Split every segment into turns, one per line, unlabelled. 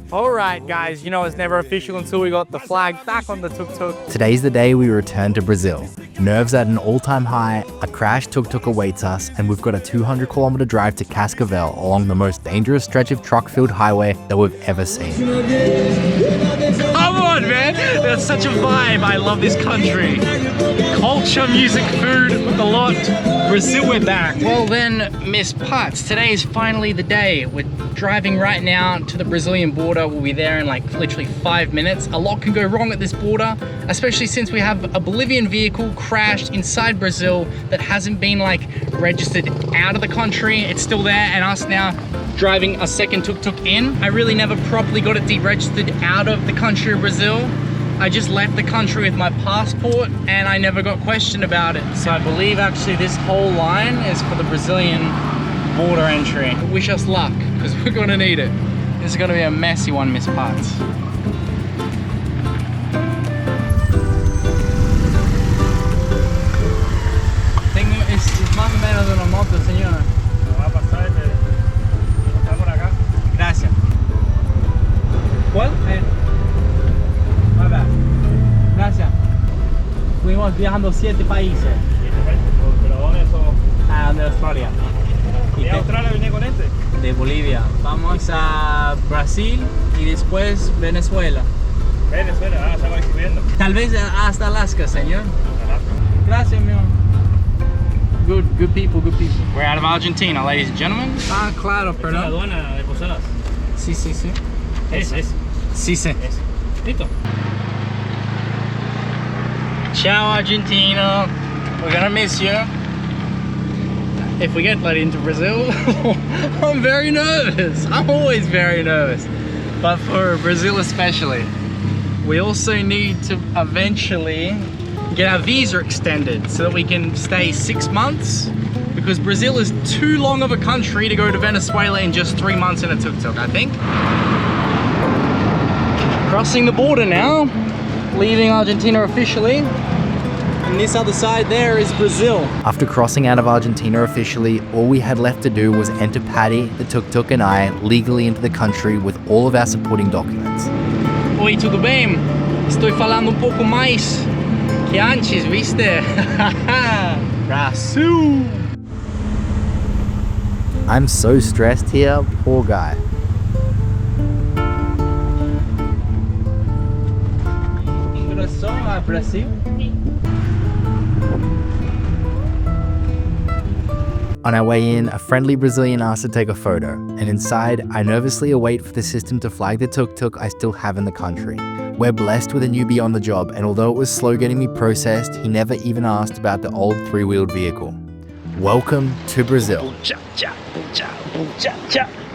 Alright guys, you know it's never official until we got the flag back on the tuk-tuk.
Today's the day we return to Brazil. Nerves at an all-time high, a crashed tuk-tuk awaits us, and we've got a 200-kilometer drive to Cascavel along the most dangerous stretch of truck-filled highway that we've ever seen.
Come on, man! That's such a vibe. I love this country. Culture, music, food, the lot. Brazil, we're back.
Well then, Miss Potts, today is finally the day. We're driving right now to the Brazilian border. We'll be there in like literally 5 minutes. A lot can go wrong at this border, especially since we have a Bolivian vehicle crashed inside Brazil that hasn't been like registered out of the country. It's still there, and us now driving a second tuk-tuk in. I really never properly got it deregistered out of the country of Brazil. I just left the country with my passport and I never got questioned about it. So I believe actually this whole line is for the Brazilian border entry. Wish us luck, because we're gonna need it. This is gonna be a messy one, Miss Potts. Es más o menos de una moto, señora.
Va a pasar por acá.
Gracias. ¿Cuál? Gracias. Fuimos viajando 7 países.
¿Pero dónde eso?
A de Australia.
¿De Australia viene con este?
De Bolivia. Vamos a Brasil y después Venezuela.
Venezuela, se va subiendo.
Tal vez hasta Alaska, señor.
Alaska.
Gracias, mi amor. Good people, good people. We're out of Argentina, ladies and gentlemen. Ah, claro,
La
perdón.
aduana de Posadas.
Sí.
Es.
Sí.
Listo.
Ciao, Argentina. We're gonna miss you. If we get let into Brazil, I'm very nervous. I'm always very nervous. But for Brazil especially. We also need to eventually get our visa extended so that we can stay 6 months, because Brazil is too long of a country to go to Venezuela in just 3 months in a tuk-tuk, I think. Crossing the border now, leaving Argentina officially. And this other side there is Brazil.
After crossing out of Argentina officially, all we had left to do was enter Paddy, the tuk-tuk, and I legally into the country with all of our supporting documents.
Oi, tudo bem? Estou falando pouco mais que antes, viste? Brasil!
I'm so stressed here, poor guy.
Ingresso a Brasil.
On our way in, a friendly Brazilian asked to take a photo, and inside, I nervously await for the system to flag the tuk-tuk I still have in the country. We're blessed with a newbie on the job, and although it was slow getting me processed, he never even asked about the old 3-wheeled vehicle. Welcome to Brazil.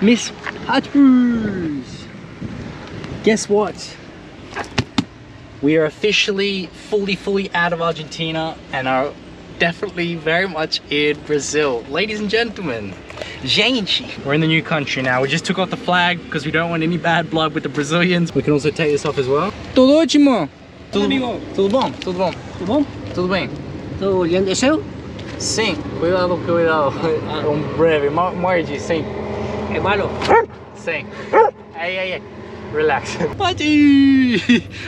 Miss Potts! Guess what? We are officially fully out of Argentina and are definitely very much in Brazil. Ladies and gentlemen, gente. We're in the new country now. We just took off the flag because we don't want any bad blood with the Brazilians. We can also take this off as well. Tudo ótimo? Tudo bom? Tudo bom?
Tudo bom?
Tudo bem?
Tudo olhando o seu?
Sim, cuidado. Breve, morde, sim.
É malo?
Sim. Hey. Relax. Party!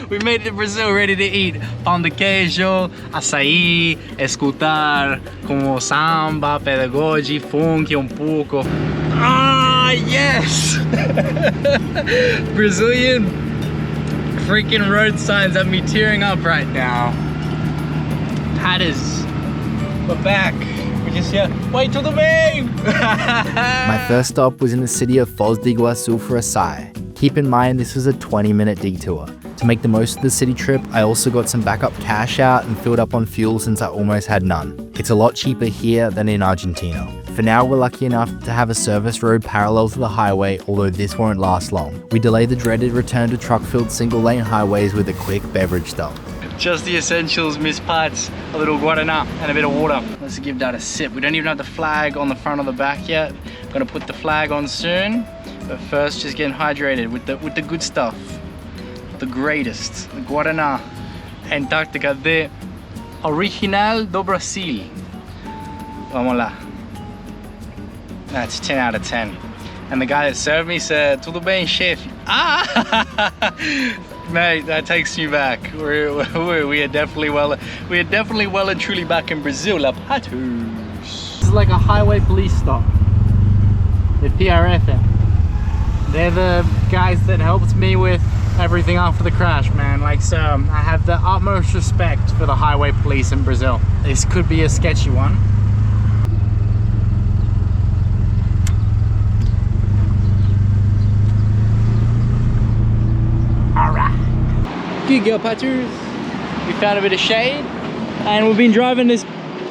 We made it to Brazil, ready to eat pão de queijo, açaí, escutar como samba, pedagogy, funk pouco. Ah, yes! Brazilian freaking road signs have me tearing up right now. Hatters, we're back. We just here. Wait till the babe!
My first stop was in the city of Foz do Iguaçu for a sigh. Keep in mind this was a 20-minute detour. To make the most of the city trip, I also got some backup cash out and filled up on fuel since I almost had none. It's a lot cheaper here than in Argentina. For now, we're lucky enough to have a service road parallel to the highway, although this won't last long. We delay the dreaded return to truck-filled single-lane highways with a quick beverage stop.
Just the essentials, Miss Potts. A little guaraná and a bit of water. Let's give that a sip. We don't even have the flag on the front or the back yet. I'm gonna put the flag on soon. But first, just getting hydrated with the good stuff. The greatest. The Guaraná Antártica de Original do Brasil. Vamos lá. That's 10 out of 10. And the guy that served me said, "Tudo bem, chef?" Ah, mate, that takes you back. We are definitely well and truly back in Brazil, La Patos.
This is like a highway police stop. The PRF. They're the guys that helped me with everything after the crash, man. Like, so I have the utmost respect for the highway police in Brazil. This could be a sketchy one. Good girl, Patters. We found a bit of shade and we've been driving this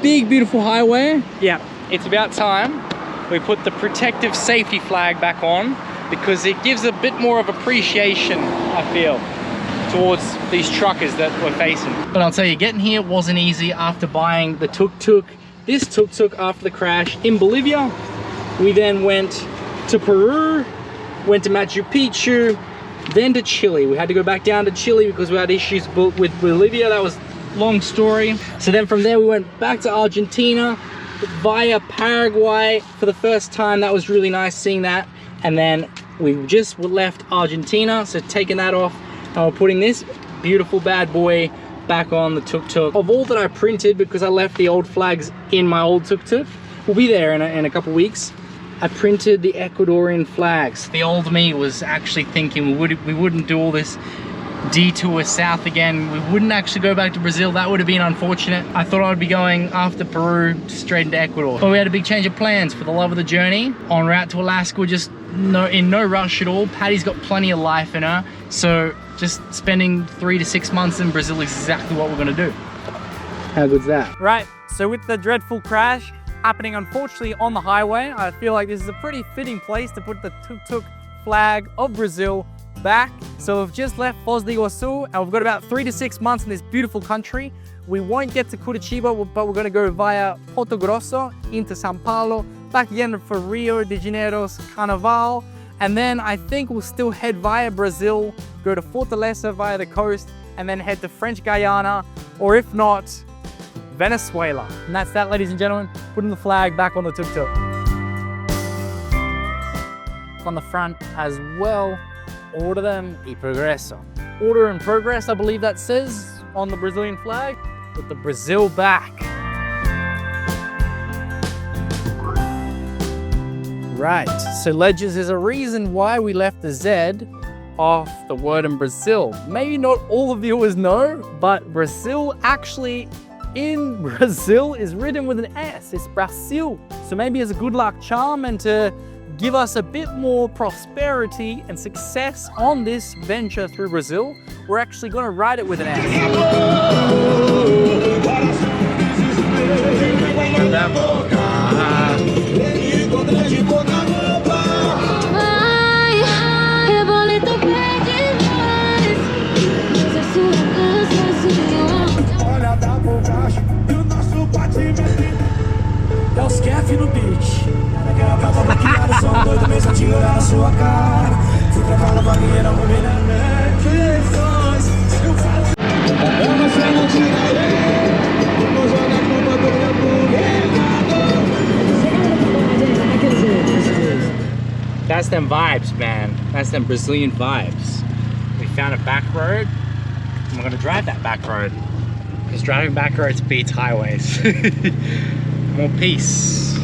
big, beautiful highway. Yeah, it's about time we put the protective safety flag back on because it gives a bit more of appreciation, I feel, towards these truckers that we're facing. But I'll tell you, getting here wasn't easy after buying the tuk-tuk. This tuk-tuk after the crash in Bolivia. We then went to Peru, went to Machu Picchu, then to Chile. We had to go back down to Chile because we had issues with Bolivia. That was a long story. So then from there we went back to Argentina via Paraguay for the first time. That was really nice seeing that. And then we just left Argentina, so taking that off and we're putting this beautiful bad boy back on the tuk-tuk. Of all that I printed, because I left the old flags in my old tuk-tuk, we'll be there in a couple weeks. I printed the Ecuadorian flags. The old me was actually thinking we wouldn't do all this detour south again. We wouldn't actually go back to Brazil. That would have been unfortunate. I thought I'd be going after Peru straight into Ecuador. But we had a big change of plans for the love of the journey. En route to Alaska, just in no rush at all. Patty's got plenty of life in her. So just spending 3 to 6 months in Brazil is exactly what we're gonna do. How good's that?
Right, so with the dreadful crash happening unfortunately on the highway, I feel like this is a pretty fitting place to put the tuk-tuk flag of Brazil back. So we've just left Foz do Iguaçu and we've got about 3 to 6 months in this beautiful country. We won't get to Curitiba, but we're going to go via Porto Grosso into Sao Paulo, back again for Rio de Janeiro's Carnival, and then I think we'll still head via Brazil, go to Fortaleza via the coast, and then head to French Guiana, or if not, Venezuela. And that's that, ladies and gentlemen, putting the flag back on the tuk-tuk. On the front as well, Ordem e Progresso. Order in progress, I believe that says on the Brazilian flag, with the Brazil back. Right, so Ledgers, there's a reason why we left the Z off the word in Brazil. Maybe not all the viewers know, but Brazil actually in Brazil is written with an S. It's Brasil. So maybe as a good luck charm and to give us a bit more prosperity and success on this venture through Brazil, we're actually going to write it with an S.
That's them vibes, man. That's them Brazilian vibes. We found a back road, and we're gonna drive that back road. Because driving back roads beats highways. More peace.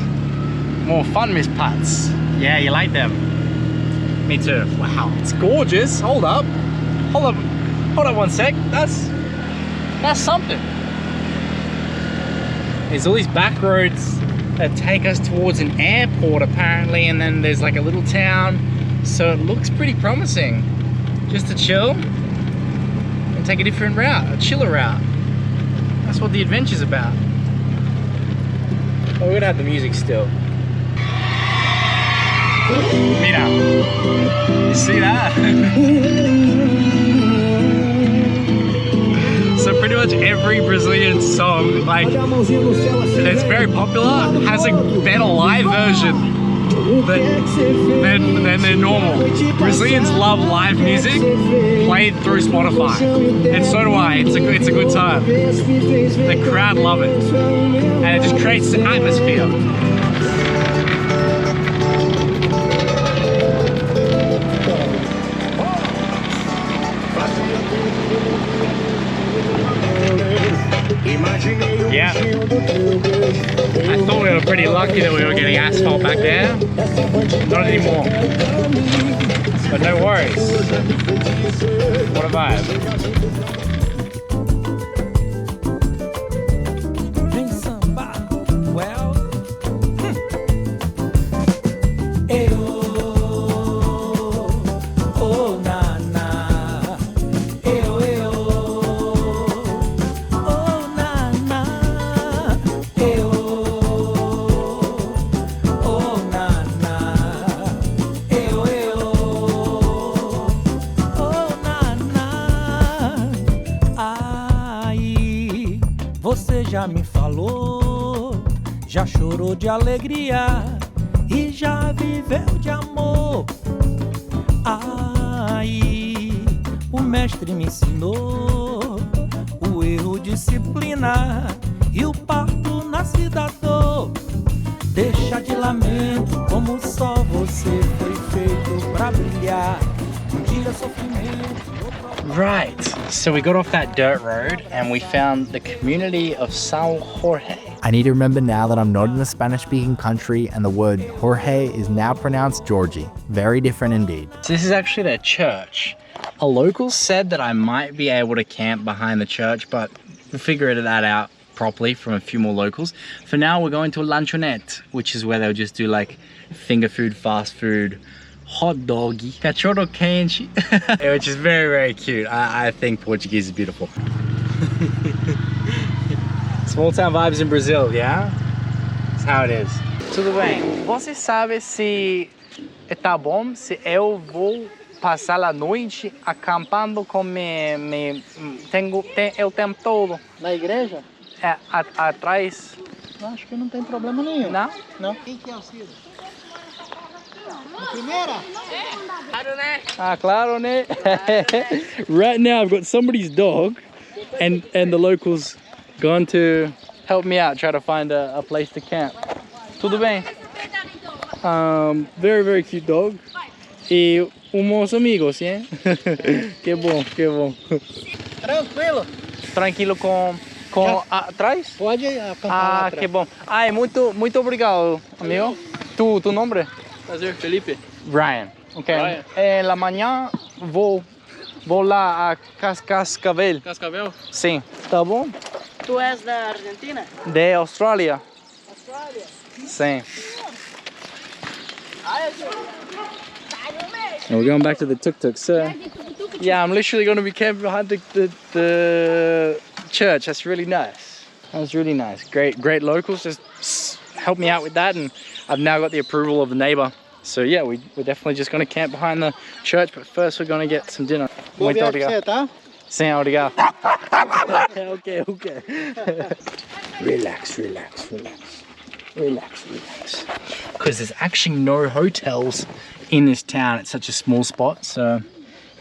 More fun, Miss Putz. Yeah, you like them. Me too. Wow, it's gorgeous. Hold up. Hold up 1 sec. That's something. There's all these back roads that take us towards an airport apparently, and then there's like a little town, so it looks pretty promising. Just to chill and take a different route, a chiller route. That's what the adventure's about. Oh, we're gonna have the music still. Mira, you see that? So pretty much every Brazilian song, like, it's very popular, has a better live version than their normal. Brazilians love live music played through Spotify, and so do I. It's a good time. The crowd love it, and it just creates an atmosphere.
Yeah. I thought we were pretty lucky that we were getting asphalt back there. Not anymore. But no worries. What a vibe.
Você já me falou, já chorou de alegria e já viveu de amor. Aí, o mestre me ensinou o erro, disciplina e o parto nasce da dor. Deixa de lamento, como só você foi feito pra brilhar. Dia sofrimento.
Right, so we got off that dirt road and we found the community of São Jorge.
I need to remember now that I'm not in a Spanish-speaking country and the word Jorge is now pronounced Georgie. Very different indeed.
So this is actually their church. A local said that I might be able to camp behind the church, but we'll figure that out properly from a few more locals. For now, we're going to a lanchonette, which is where they'll just do like finger food, fast food, hot doggy, cachorro quente, which is very, very cute. I think Portuguese is beautiful. Small town vibes in Brazil, yeah? That's how it is. Tudo bem. Você sabe se tá bom se eu vou passar a noite acampando com o tempo todo?
Na igreja?
É, atrás.
Acho que não tem problema nenhum.
Não?
Não.
Quem que é o Ciro? Na primeira?
Ah, claro, né? Right now I've got somebody's dog and the locals gone to help me out, try to find a place to camp. Tudo bem? Very, very cute dog. E unos amigos, yeah? Que bom, que bom.
Tranquilo.
Tranquilo com atrás?
Pode acampar
Ah,
lá atrás.
que bom. Ai, muito obrigado, amigo. Tu nome?
Prazer, Felipe.
Ryan. Ok.
Ryan.
En la mañana vou lá a Cascavel.
Cascavel?
Sim. Tá bom?
Tu és da Argentina?
De Austrália.
Austrália?
Sim. And we're going back to the tuk-tuk, sir. Yeah, I'm literally going to be camping behind the church. That's really nice. That's really nice. Great locals just helped me out with that, and I've now got the approval of the neighbor. So yeah, we're definitely just going to camp behind the church, but first we're going to get some dinner.
Vou
Muito
ver
obrigado.
você, tá?
Sim, obrigado. Okay. Relax. Because there's actually no hotels in this town. It's such a small spot, so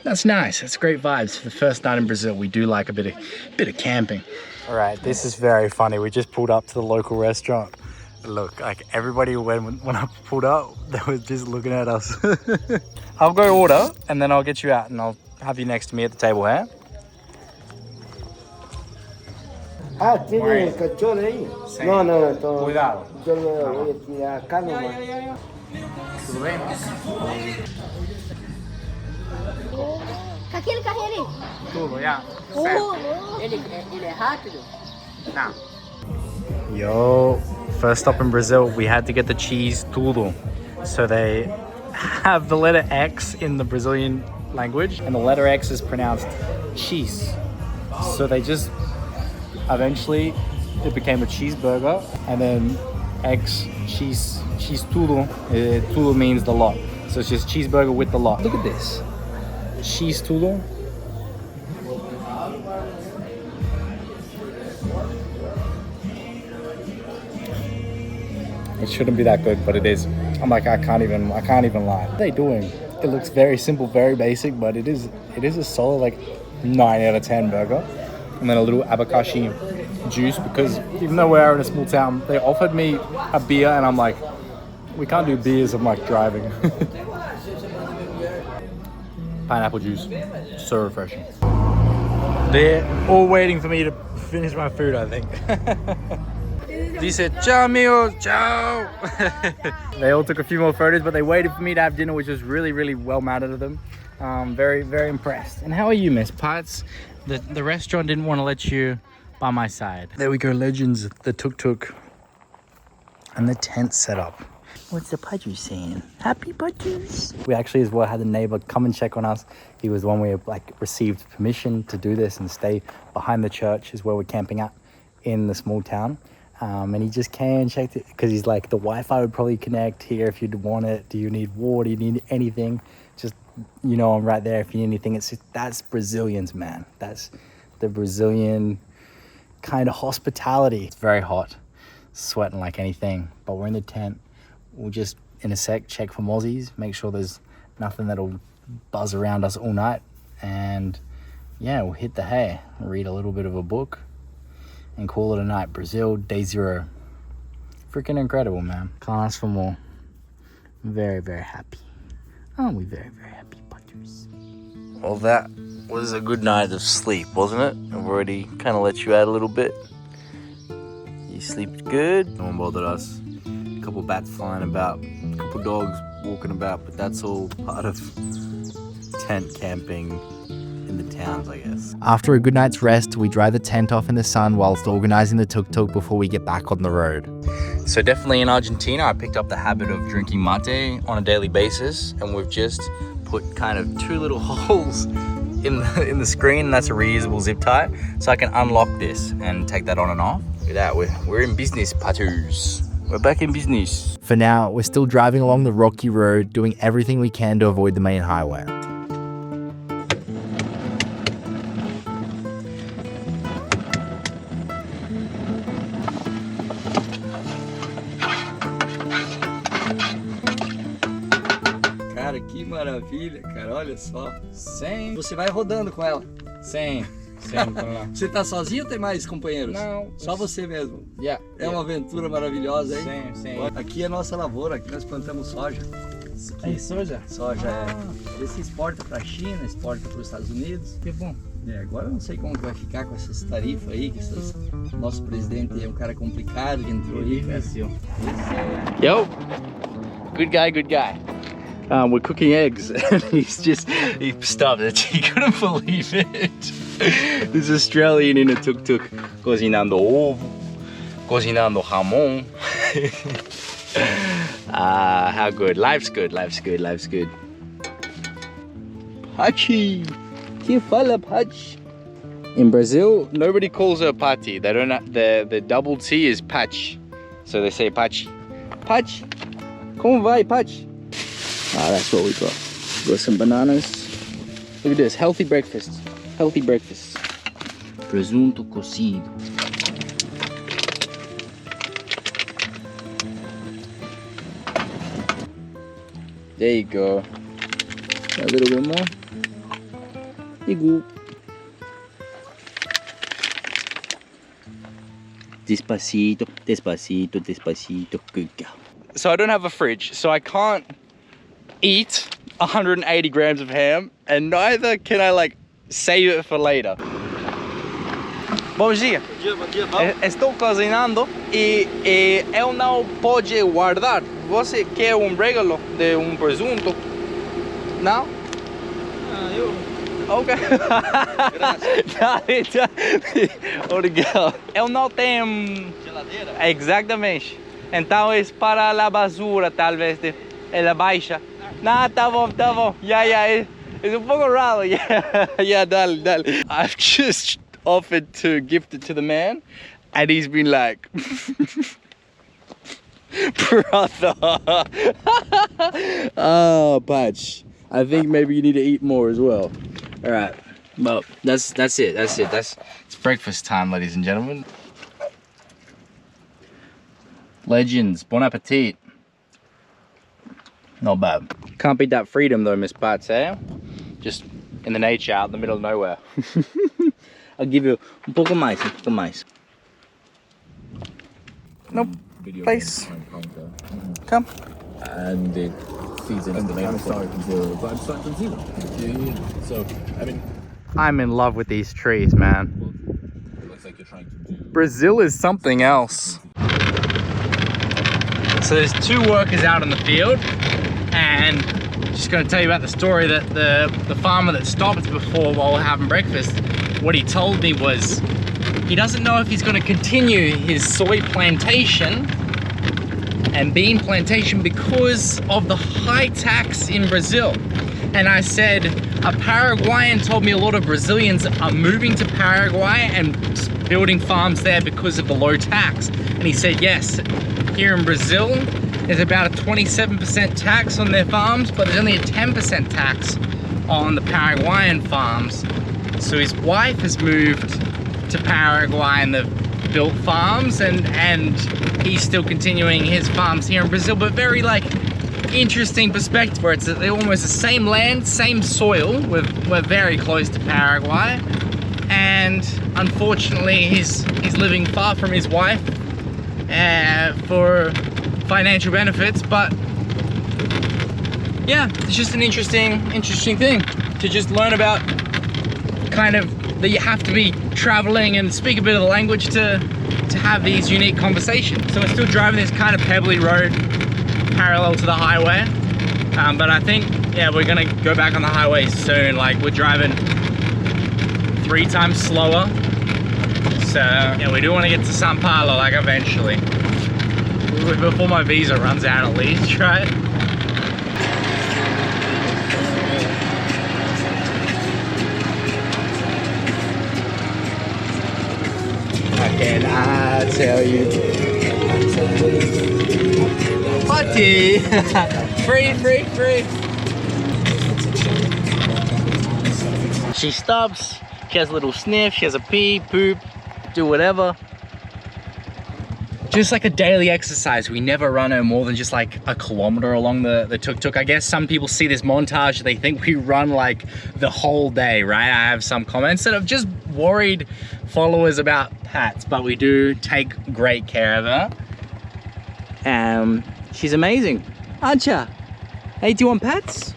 that's nice. That's great vibes for the first night in Brazil. We do like a bit of camping. All right, this is very funny. We just pulled up to the local restaurant. Look, like everybody when I pulled up, they were just looking at us. I'll go order and then I'll get you out and I'll have you next to me at the table, huh?
Ah, tiene cachorro aí?
Sim.
Não, então...
Cuidado.
Eu vou tirar a carne,
Tudo bem?
Com aquele carreiro aí.
Tudo, yeah.
Ele é rápido?
Now. Yo, first stop in Brazil, we had to get the cheese tudo. So they have the letter X in the Brazilian language, and the letter X is pronounced cheese. So they just, eventually, it became a cheeseburger, and then X, cheese tudo. Tudo means the lot. So it's just cheeseburger with the lot. Look at this. Cheese tudo. It shouldn't be that good, but it is. I'm like, I can't even lie. What are they doing? It looks very simple, very basic, but it is a solid like 9 out of 10 burger. And then a little abacaxi juice, because even though we're in a small town, they offered me a beer and I'm like, we can't do beers, I'm like driving. Pineapple juice, so refreshing. They're all waiting for me to finish my food, I think. Dice, ciao amigos, ciao. They all took a few more photos, but they waited for me to have dinner, which was really, really well mannered of them. Very, very impressed. And how are you, Miss Potts? The restaurant didn't want to let you by my side. There we go, legends, the tuk-tuk and the tent set up. What's the Pudgers saying? Happy Pudgers? We actually as well had a neighbor come and check on us. He was the one we received permission to do this and stay behind the church is where we're camping at in the small town. And he just came and checked it because he's like, the Wi-Fi would probably connect here if you'd want it. Do you need water? Do you need anything? Just, you know, I'm right there if you need anything. It's just, that's Brazilians, man. That's the Brazilian kind of hospitality. It's very hot, sweating like anything, but we're in the tent. We'll just, in a sec, check for mozzies, make sure there's nothing that'll buzz around us all night. And yeah, we'll hit the hay, read a little bit of a book, and call it a night. Brazil, day 0. Freaking incredible, man. Can't ask for more. Very, very happy. Aren't we very, very happy, Butters? Well, that was a good night of sleep, wasn't it? I've already kind of let you out a little bit. You slept good. No one bothered us. A couple bats flying about, a couple dogs walking about, but that's all part of tent camping in the towns, I guess.
After a good night's rest, we dry the tent off in the sun whilst organising the tuk-tuk before we get back on the road.
So definitely in Argentina, I picked up the habit of drinking mate on a daily basis, and we've just put kind of 2 little holes in the screen, and that's a reusable zip tie, so I can unlock this and take that on and off. Look at that, we're in business, Putters. We're back in business.
For now, we're still driving along the rocky road, doing everything we can to avoid the main highway.
Cara, que maravilha, cara, olha só.
Sim.
Você vai rodando com ela.
Sim.
Você tá sozinho ou tem mais companheiros?
Não.
Só você mesmo.
Yeah.
É uma aventura maravilhosa, hein?
Sim.
Aqui é a nossa lavoura, aqui nós plantamos soja.
É soja?
Soja, Esse exporta para a China, exporta para os Estados Unidos.
Que bom.
Agora eu não sei como que vai ficar com essas tarifas aí, que nosso presidente é um cara complicado que entrou aí.
Yo. Good guy. We're cooking eggs and he stopped it. He couldn't believe it. This Australian in a tuk-tuk cozinhando ovo, cozinhando jamón. How good. Life's good. Pachi. Que fala, Pachi? In Brazil, nobody calls her Pati. They don't. The double T is Patch, so they say Pachi. Pachi. Como vai, Pachi? That's what we got. Got some bananas. Look at this, healthy breakfast. Presunto cocido. There you go. A little bit more. Igu. Despacito. Good girl. So I don't have a fridge, so I can't eat 180 grams of ham, and neither can I save it for later. Bom dia.
Bom dia.
Estou cozinhando e eu não posso guardar. Você quer regalo de presunto? Não?
Eu.
Ok. Obrigado. Eu não tenho
Geladeira?
Exatamente. Então é para a basura, talvez, ela baixa. Não, tá bom. Yeah. It's un poco raro. Yeah, dale. I've just offered to gift it to the man, and he's been like, brother. Oh, Patch. I think maybe you need to eat more as well. All right. Well, that's it. It's breakfast time, ladies and gentlemen. Legends. Bon appetit. Not bad. Can't beat that freedom though, Miss Potts, eh? Just in the nature, out in the middle of nowhere. I'll give you un poco mais. Nope. Place. Come.
And it feeds into the main story from zero, but I'm starting from zero. Yeah. So, I mean,
I'm in love with these trees, man.
Looks like you're trying to do.
Brazil is something else. So there's 2 workers out in the field, and just gonna tell you about the story that the farmer that stopped before while we're having breakfast, what he told me was he doesn't know if he's gonna continue his soy plantation and bean plantation because of the high tax in Brazil. And I said, a Paraguayan told me a lot of Brazilians are moving to Paraguay and building farms there because of the low tax. And he said, yes, here in Brazil, there's about a 27% tax on their farms, but there's only a 10% tax on the Paraguayan farms. So his wife has moved to Paraguay and they've built farms, and he's still continuing his farms here in Brazil, but very like interesting perspective where they're almost the same land, same soil. We're very close to Paraguay, and unfortunately he's living far from his wife for financial benefits. But yeah, it's just an interesting thing to just learn about, kind of, that you have to be traveling and speak a bit of the language to have these unique conversations. So we're still driving this kind of pebbly road parallel to the highway, but I think, yeah, we're gonna go back on the highway soon. Like, we're driving 3 times slower, so yeah, we do want to get to Sao Paulo, like, eventually, before my visa runs out at least, right? How can I tell you? Party! Free, free, free! She stops, she has a little sniff, she has a pee, poop, do whatever. Just like a daily exercise, we never run no more than just like a kilometer along the tuk-tuk. I guess some people see this montage, they think we run like the whole day, right? I have some comments that have just worried followers about Pats, but we do take great care of her. She's amazing. Acha, hey, do you want Pats?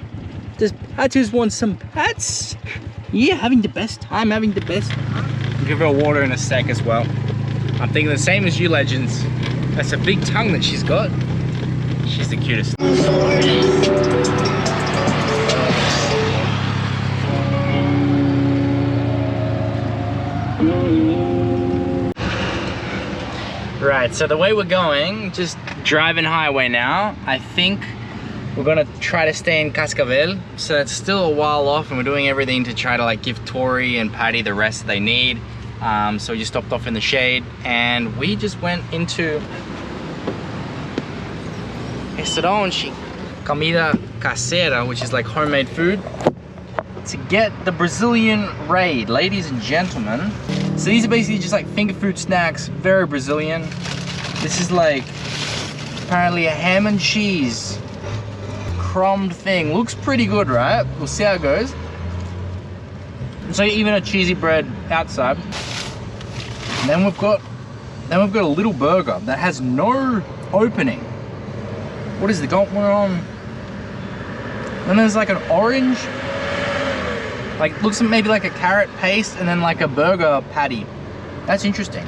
Does Acha's want some Pats? Yeah, having the best time, having the best time. I'll give her water in a sec as well. I'm thinking the same as you, legends. That's a big tongue that she's got. She's the cutest. Right, so the way we're going, just driving highway now, I think we're gonna try to stay in Cascavel. So it's still a while off, and we're doing everything to try to like give Tori and Patty the rest they need. So we just stopped off in the shade, and we just went into restaurante, comida casera, which is like homemade food, to get the Brazilian raid, ladies and gentlemen. So these are basically just like finger food snacks, very Brazilian. This is like apparently a ham and cheese crumbed thing. Looks pretty good, right? We'll see how it goes. So even a cheesy bread outside. And then we've got a little burger that has no opening. What is the going on? Then there's like an orange, like looks maybe like a carrot paste, and then like a burger patty. That's interesting.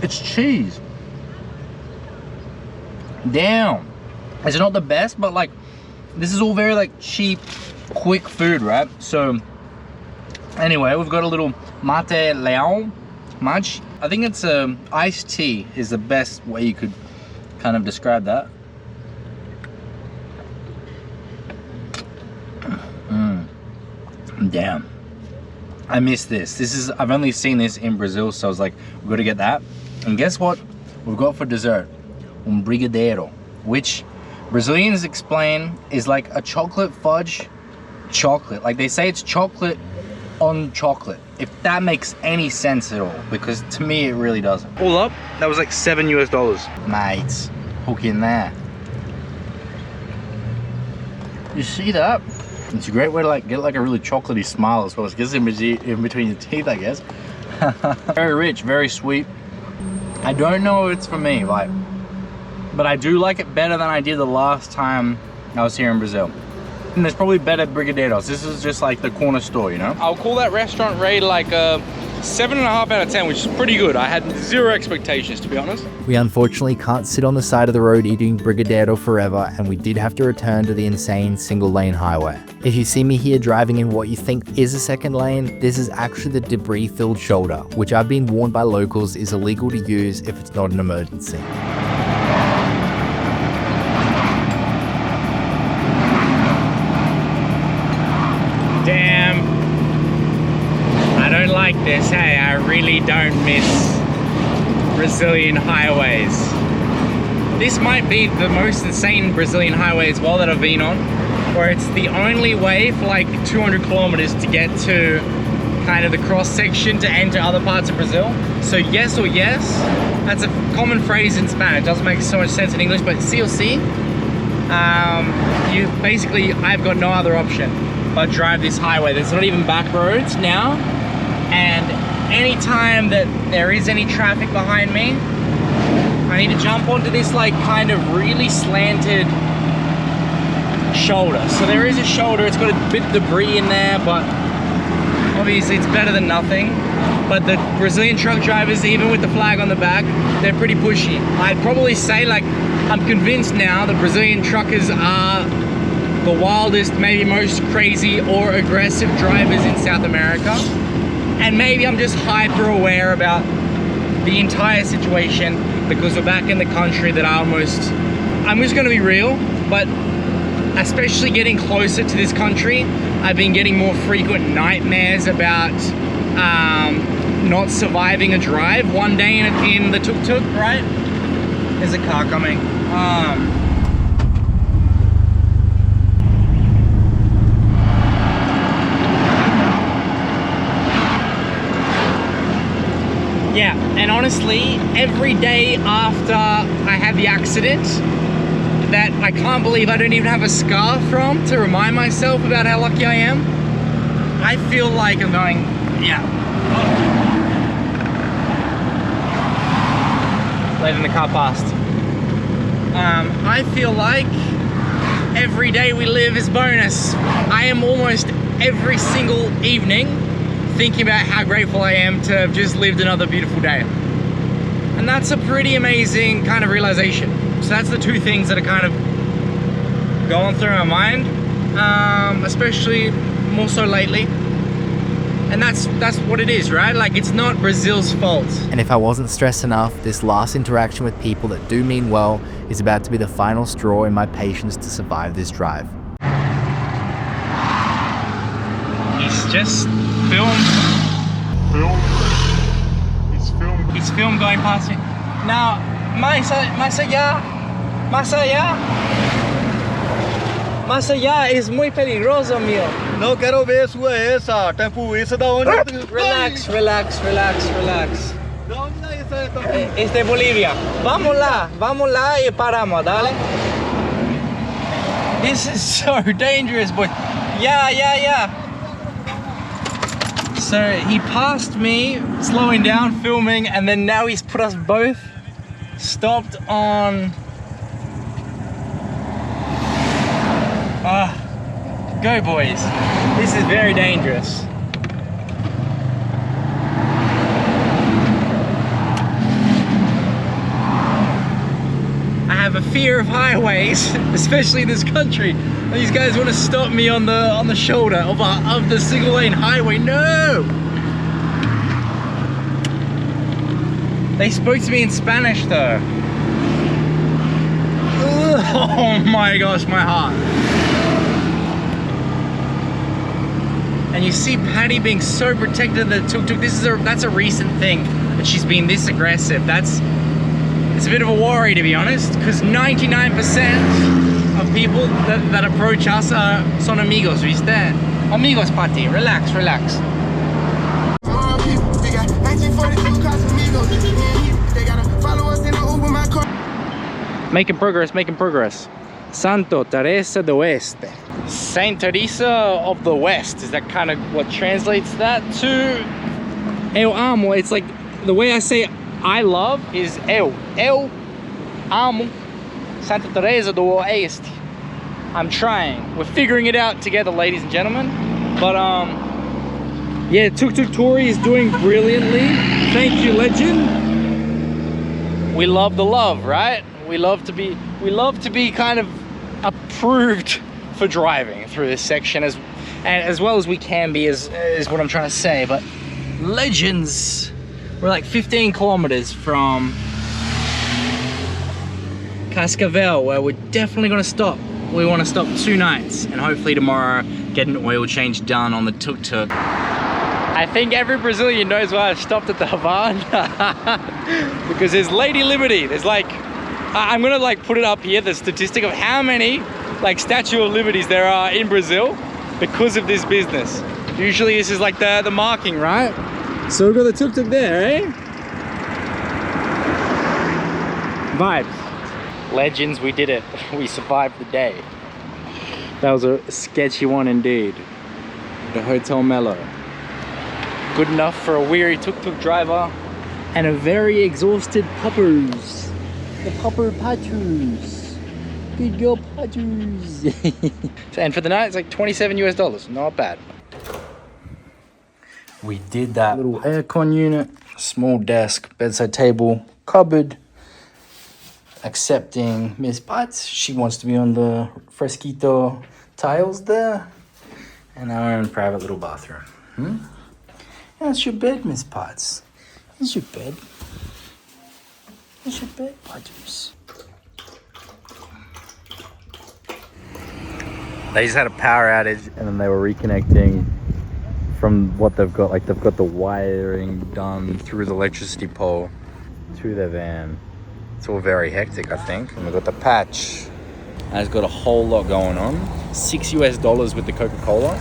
It's cheese. Damn. It's not the best, but like this is all very like cheap, quick food, right? So anyway, we've got a little mate leão munch. I think it's iced tea is the best way you could kind of describe that. Damn, I miss this. I've only seen this in Brazil, so I was like, we've got to get that. And guess what we've got for dessert? Brigadeiro, which Brazilians explain is like a chocolate fudge chocolate. Like they say it's chocolate on chocolate, if that makes any sense at all, because to me it really doesn't. All up, that was like $7 US. Mate, hook in there. You see that? It's a great way to like get like a really chocolatey smile as well. It gets in between your teeth, I guess. Very rich, very sweet. I don't know if it's for me, like, but I do like it better than I did the last time I was here in Brazil. And there's probably better brigadeiros. This is just like the corner store, you know? I'll call that restaurant rated like a 7.5 out of 10, which is pretty good. I had zero expectations, to be honest.
We unfortunately can't sit on the side of the road eating brigadeiro forever, and we did have to return to the insane single lane highway. If you see me here driving in what you think is a second lane, this is actually the debris filled shoulder, which I've been warned by locals is illegal to use if it's not an emergency.
Damn. I don't like this, hey, I really don't miss Brazilian highways. This might be the most insane Brazilian highway as well that I've been on, where it's the only way for like 200 kilometers to get to kind of the cross section to enter other parts of Brazil. So yes or yes, that's a common phrase in Spanish. It doesn't make so much sense in English, but sí o sí, I've got no other option but drive this highway. There's not even back roads now. And anytime that there is any traffic behind me, I need to jump onto this like kind of really slanted shoulder. So there is a shoulder, it's got a bit of debris in there, but obviously it's better than nothing. But the Brazilian truck drivers, even with the flag on the back, they're pretty pushy. I'd probably say, like, I'm convinced now that Brazilian truckers are the wildest, maybe most crazy or aggressive drivers in South America. And maybe I'm just hyper aware about the entire situation because we're back in the country that I'm just gonna be real, but especially getting closer to this country, I've been getting more frequent nightmares about not surviving a drive one day in the tuk-tuk, right? There's a car coming. Yeah, and honestly, every day after I had the accident, that I can't believe I don't even have a scar from to remind myself about how lucky I am, I feel like I'm going, yeah. Letting the car past. I feel like every day we live is bonus. I am almost every single evening thinking about how grateful I am to have just lived another beautiful day. And that's a pretty amazing kind of realization. So that's the two things that are kind of going through my mind, especially more so lately. And that's what it is, right? Like, it's not Brazil's fault.
And if I wasn't stressed enough, this last interaction with people that do mean well is about to be the final straw in my patience to survive this drive.
He's just filmed. He's filmed going past me. Now, mais allá es muy peligroso, mío.
Não quero ver sua essa. Tempo isso da onde?
Relax.
Da onde é essa?
Es de Bolivia. Vamos lá y paramos, dale. This is so dangerous, boy. Yeah. So he passed me, slowing down, filming, and then now he's put us both stopped on. Go boys. This is very dangerous. I have a fear of highways, especially in this country. These guys want to stop me on the shoulder of the single lane highway. No! They spoke to me in Spanish though. Oh my gosh, my heart. And you see Patty being so protected of the tuk-tuk. That's a recent thing that she's been this aggressive. It's a bit of a worry, to be honest, because 99% of people that approach us son amigos, viste? Amigos, Patty, relax. Making progress. Santa Teresa do Oeste. Saint Teresa of the West. Is that kind of what translates that to? Eu amo. It's like the way I say I love is eu amo Santa Teresa do Oeste.
I'm trying. We're figuring it out together, ladies and gentlemen. But yeah, Tuk Tuk Tory is doing brilliantly. Thank you, legend. We love the love, right? We love to be kind of approved for driving through this section as well as we can be, is what I'm trying to say. But legends, we're like 15 kilometers from Cascavel, where we're definitely gonna stop. We want to stop 2 nights and hopefully tomorrow get an oil change done on the Tuk Tuk. I think every Brazilian knows why I've stopped at the Havana. Because there's Lady Liberty. There's like, I'm gonna like put it up here, the statistic of how many like Statue of Liberties there are in Brazil because of this business. Usually this is like the marking, right? So we've got the Tuk Tuk there, eh? Vibes. Legends, we did it. We survived the day. That was a sketchy one indeed. The Hotel Mellow. Good enough for a weary tuk-tuk driver and a very exhausted puppers. The pupper patrus. Good girl patrus. And for the night, it's like $27 US. Not bad. We did that. Little aircon unit, small desk, bedside table, cupboard. Accepting Miss Potts. She wants to be on the fresquito tiles there. And our own private little bathroom. That's your bed, Miss Potts. Here's your bed. Here's your bed, Potts. They just had a power outage and then they were reconnecting from what they've got. Like they've got the wiring done through the electricity pole to their van. It's all very hectic, I think. And we've got the patch. And it's got a whole lot going on. $6 US with the Coca-Cola.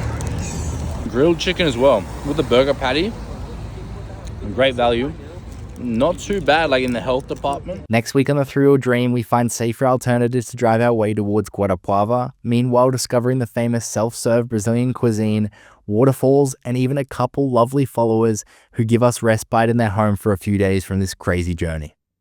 Grilled chicken as well, with the burger patty. Great value. Not too bad, like in the health department.
Next week on the Thrill Dream, we find safer alternatives to drive our way towards Guarapuava, meanwhile discovering the famous self-serve Brazilian cuisine, waterfalls, and even a couple lovely followers who give us respite in their home for a few days from this crazy journey.